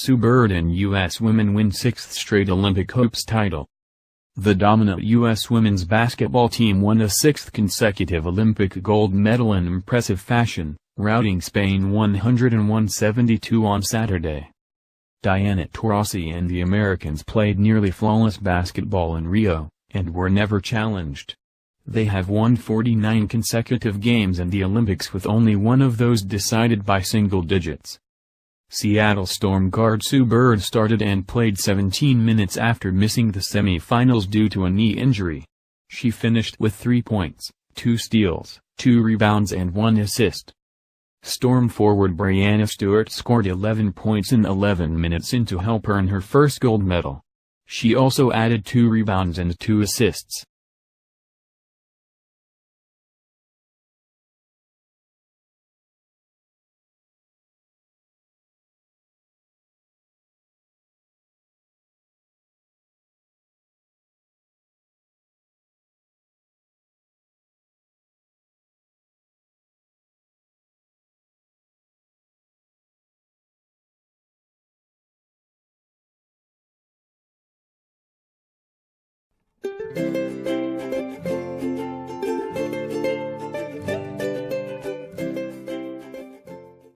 Sue Bird and U.S. women win sixth straight Olympic hopes title. The dominant U.S. women's basketball team won a sixth consecutive Olympic gold medal in impressive fashion, routing Spain 101-72 on Saturday. Diana Taurasi and the Americans played nearly flawless basketball in Rio, and were never challenged. They have won 49 consecutive games in the Olympics, with only one of those decided by single digits. Seattle Storm guard Sue Bird started and played 17 minutes after missing the semi-finals due to a knee injury. She finished with 3 points, 2 steals, 2 rebounds and 1 assist. Storm forward Breanna Stewart scored 11 points in 11 minutes to help earn her first gold medal. She also added 2 rebounds and 2 assists.